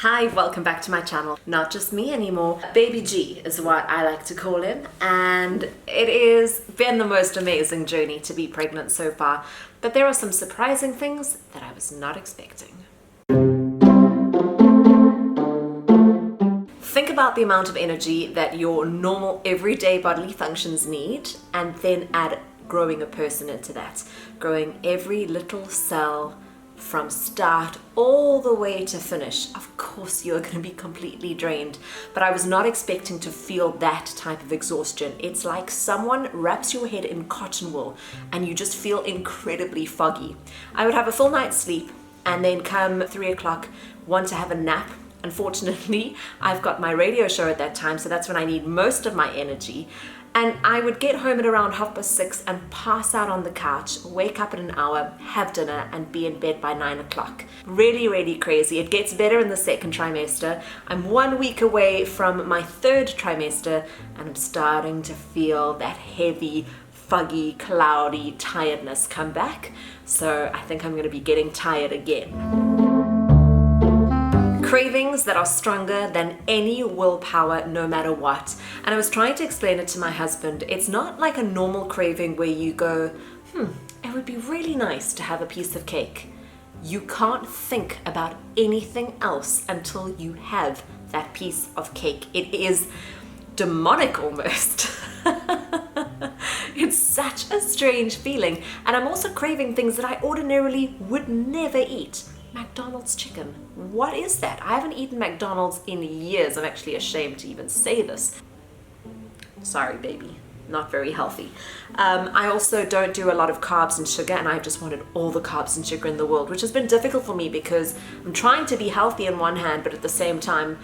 Hi, welcome back to my channel. Not just me anymore. Baby G is what I like to call him, and it has been the most amazing journey to be pregnant so far, but there are some surprising things that I was not expecting. Think about the amount of energy that your normal everyday bodily functions need, and then add growing a person into that. Growing every little cell from start all the way to finish. Of course you're going to be completely drained, but I was not expecting to feel that type of exhaustion. It's like someone wraps your head in cotton wool and you just feel incredibly foggy. I would have a full night's sleep and then come 3 o'clock want to have a nap. Unfortunately, I've got my radio show at that time, so that's when I need most of my energy. And I would get home at around 6:30 and pass out on the couch, wake up in an hour, have dinner, and be in bed by 9 o'clock. Really, really crazy. It gets better in the second trimester. I'm 1 week away from my third trimester, and I'm starting to feel that heavy, foggy, cloudy tiredness come back. So I think I'm going to be getting tired again. Cravings that are stronger than any willpower, no matter what. And I was trying to explain it to my husband. It's not like a normal craving where you go, it would be really nice to have a piece of cake. You can't think about anything else until you have that piece of cake. It is demonic almost. It's such a strange feeling. And I'm also craving things that I ordinarily would never eat. McDonald's chicken. What is that? I haven't eaten McDonald's in years. I'm actually ashamed to even say this. Sorry, baby. Not very healthy. I also don't do a lot of carbs and sugar, and I just wanted all the carbs and sugar in the world, which has been difficult for me because I'm trying to be healthy in one hand, but at the same time,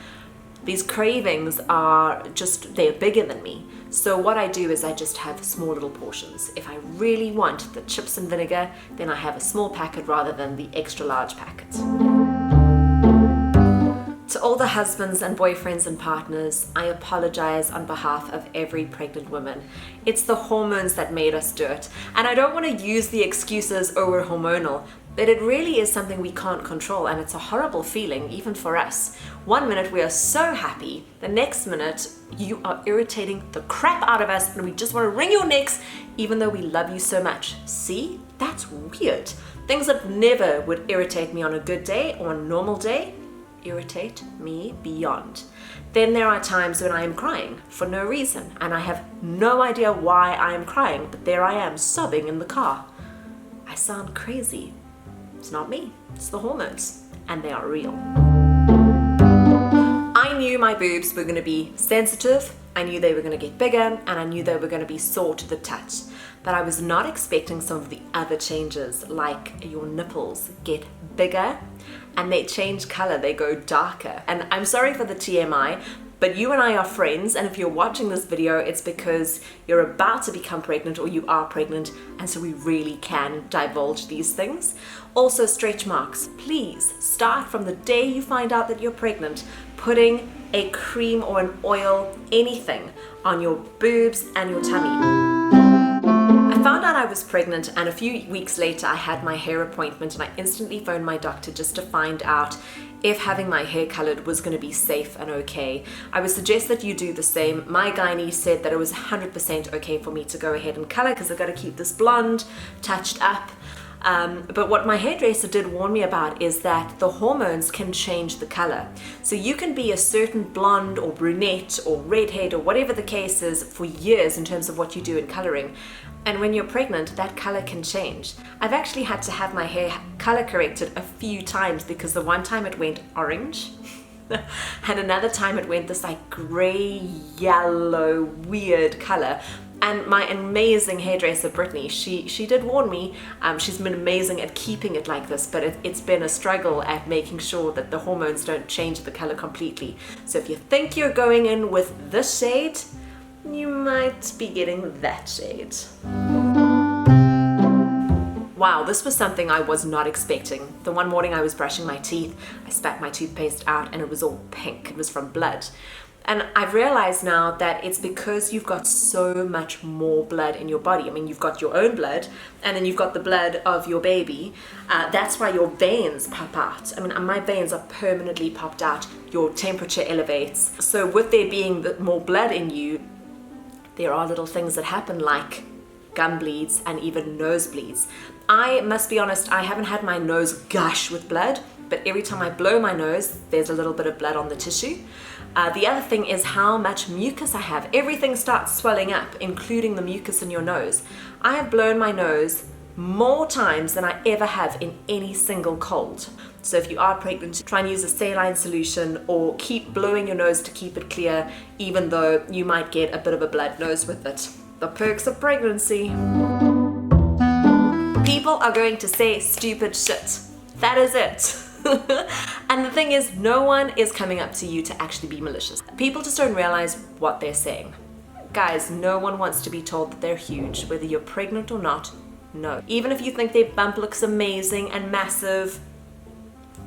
these cravings they're bigger than me. So what I do is I just have small little portions. If I really want the chips and vinegar, then I have a small packet rather than the extra large packets. To all the husbands and boyfriends and partners, I apologize on behalf of every pregnant woman. It's the hormones that made us do it. And I don't want to use the excuses, oh, we're hormonal, but it really is something we can't control, and it's a horrible feeling, even for us. 1 minute we are so happy, the next minute you are irritating the crap out of us and we just want to wring your necks even though we love you so much. See? That's weird. Things that never would irritate me on a good day or a normal day irritate me beyond. Then there are times when I am crying for no reason and I have no idea why I am crying, but there I am sobbing in the car. I sound crazy. It's not me, it's the hormones, and they are real. I knew my boobs were going to be sensitive, I knew they were going to get bigger, and I knew they were going to be sore to the touch. But I was not expecting some of the other changes, like your nipples get bigger and they change color, they go darker. And I'm sorry for the TMI, but you and I are friends, and if you're watching this video, it's because you're about to become pregnant or you are pregnant, and so we really can divulge these things. Also, stretch marks. Please start from the day you find out that you're pregnant, putting a cream or an oil, anything, on your boobs and your tummy. I found out I was pregnant, and a few weeks later I had my hair appointment, and I instantly phoned my doctor just to find out if having my hair colored was going to be safe and okay. I would suggest that you do the same. My gynae said that it was 100% okay for me to go ahead and color because I've got to keep this blonde, touched up. But what my hairdresser did warn me about is that the hormones can change the color. So you can be a certain blonde or brunette or redhead or whatever the case is for years in terms of what you do in coloring. And when you're pregnant, that color can change. I've actually had to have my hair color corrected a few times because the one time it went orange and another time it went this like gray, yellow, weird color. And my amazing hairdresser, Brittany, she did warn me. She's been amazing at keeping it like this, but it's been a struggle at making sure that the hormones don't change the color completely. So if you think you're going in with this shade, you might be getting that shade. Wow, this was something I was not expecting. The one morning I was brushing my teeth, I spat my toothpaste out and it was all pink. It was from blood. And I've realized now that it's because you've got so much more blood in your body. I mean, you've got your own blood, and then you've got the blood of your baby. That's why your veins pop out. I mean, my veins are permanently popped out. Your temperature elevates. So with there being more blood in you, there are little things that happen like gum bleeds and even nosebleeds. I must be honest, I haven't had my nose gush with blood, but every time I blow my nose, there's a little bit of blood on the tissue. The other thing is how much mucus I have. Everything starts swelling up, including the mucus in your nose. I have blown my nose more times than I ever have in any single cold. So if you are pregnant, try and use a saline solution or keep blowing your nose to keep it clear, even though you might get a bit of a blood nose with it. The perks of pregnancy. People are going to say stupid shit. That is it. And the thing is, no one is coming up to you to actually be malicious. People just don't realize what they're saying. Guys, no one wants to be told that they're huge, whether you're pregnant or not. No. Even if you think their bump looks amazing and massive,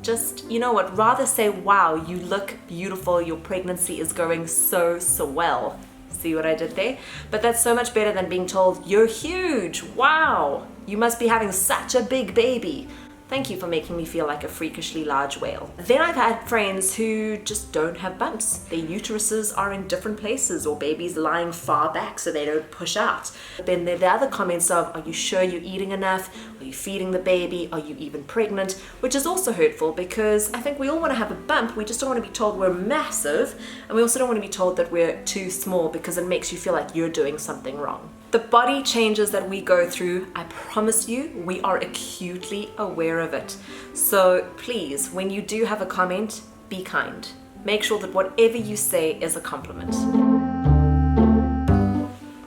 just, you know what, rather say, wow, you look beautiful, your pregnancy is going so well. See what I did there? But that's so much better than being told, you're huge, wow, you must be having such a big baby. Thank you for making me feel like a freakishly large whale. Then I've had friends who just don't have bumps. Their uteruses are in different places, or babies lying far back so they don't push out. Then there are the other comments of, are you sure you're eating enough? Are you feeding the baby? Are you even pregnant? Which is also hurtful, because I think we all want to have a bump. We just don't want to be told we're massive, and we also don't want to be told that we're too small, because it makes you feel like you're doing something wrong. The body changes that we go through, I promise you, we are acutely aware of it. So please, when you do have a comment, be kind. Make sure that whatever you say is a compliment.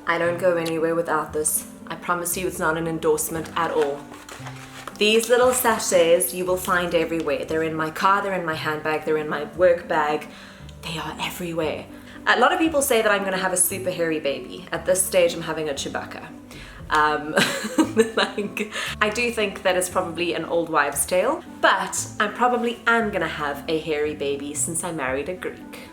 I don't go anywhere without this. I promise you it's not an endorsement at all. These little sachets you will find everywhere. They're in my car, they're in my handbag, they're in my work bag. They are everywhere. A lot of people say that I'm going to have a super hairy baby. At this stage, I'm having a Chewbacca. I do think that it's probably an old wives' tale, but I probably am going to have a hairy baby since I married a Greek.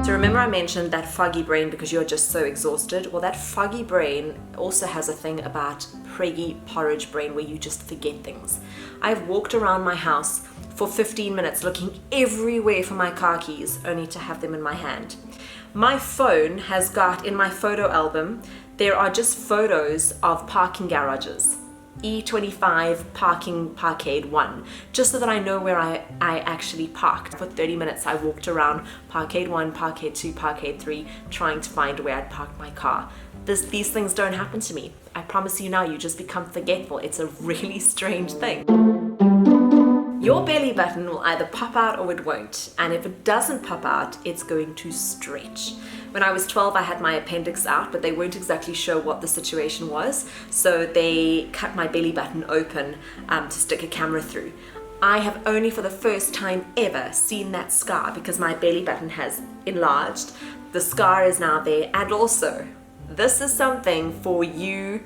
So remember I mentioned that foggy brain because you're just so exhausted? Well, that foggy brain also has a thing about preggy porridge brain where you just forget things. I've walked around my house for 15 minutes looking everywhere for my car keys, only to have them in my hand. My phone has got, in my photo album, there are just photos of parking garages. E25 parking parkade 1, just so that I know where I actually parked. For 30 minutes I walked around parkade 1, parkade 2, parkade 3, trying to find where I'd parked my car. These things don't happen to me. I promise you now, you just become forgetful. It's a really strange thing. Your belly button will either pop out or it won't, and if it doesn't pop out, it's going to stretch. When I was 12, I had my appendix out, but they weren't exactly sure what the situation was, so they cut my belly button open to stick a camera through. I have only for the first time ever seen that scar because my belly button has enlarged. The scar is now there, and also, this is something for you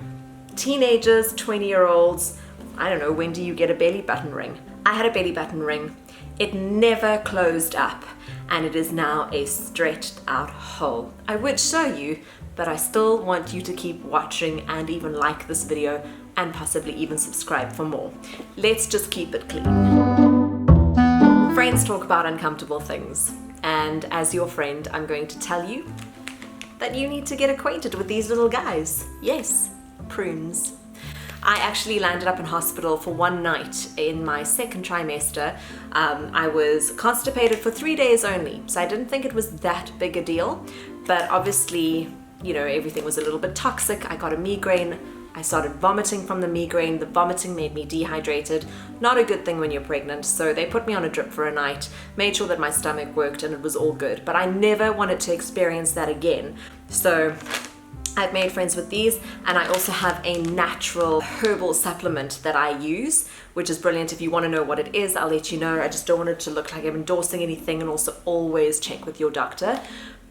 teenagers, 20-year-olds, I don't know, when do you get a belly button ring? I had a belly button ring. It never closed up, and it is now a stretched out hole. I would show you, but I still want you to keep watching and even like this video and possibly even subscribe for more. Let's just keep it clean. Friends talk about uncomfortable things, and as your friend, I'm going to tell you that you need to get acquainted with these little guys. Yes, prunes. I actually landed up in hospital for one night in my second trimester. I was constipated for 3 days only, so I didn't think it was that big a deal, but obviously, you know, everything was a little bit toxic. I got a migraine. I started vomiting from the migraine. The vomiting made me dehydrated. Not a good thing when you're pregnant, so they put me on a drip for a night, made sure that my stomach worked, and it was all good, but I never wanted to experience that again. So I've made friends with these, and I also have a natural herbal supplement that I use, which is brilliant. If you want to know what it is, I'll let you know. I just don't want it to look like I'm endorsing anything, and also always check with your doctor.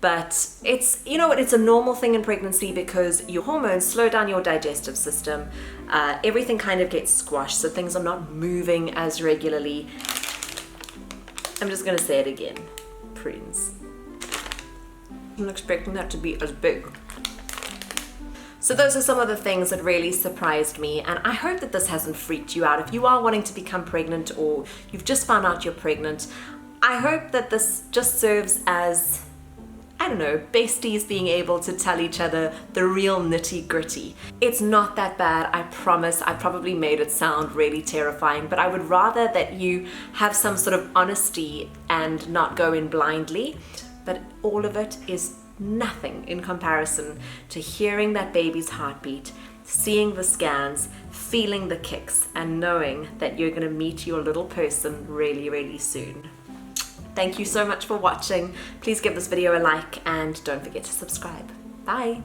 But it's, you know what, it's a normal thing in pregnancy because your hormones slow down your digestive system. Everything kind of gets squashed, so things are not moving as regularly. I'm just going to say it again. prunes. I'm expecting that to be as big. So those are some of the things that really surprised me, and I hope that this hasn't freaked you out. If you are wanting to become pregnant or you've just found out you're pregnant, I hope that this just serves as, I don't know, besties being able to tell each other the real nitty gritty. It's not that bad, I promise. I probably made it sound really terrifying, but I would rather that you have some sort of honesty and not go in blindly. But all of it is nothing in comparison to hearing that baby's heartbeat, seeing the scans, feeling the kicks, and knowing that you're going to meet your little person really, really soon. Thank you so much for watching. Please give this video a like and don't forget to subscribe. Bye.